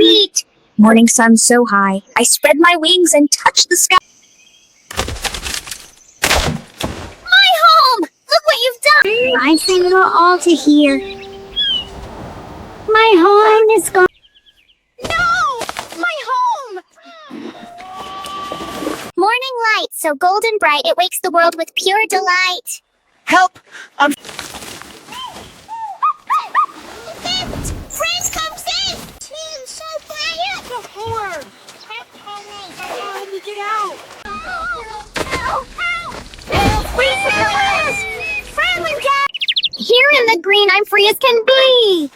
sweet! Morning sun so high, I spread my wings and touch the sky. My home! Look what you've done! I sent it all to here. My home is gone. No! My home! Morning light, so golden bright, it wakes the world with pure delight. Help! Friends, come safe! Man, so quiet! The horn! How do we get out? Help! Friendly cat! Here in the green, I'm free as can be!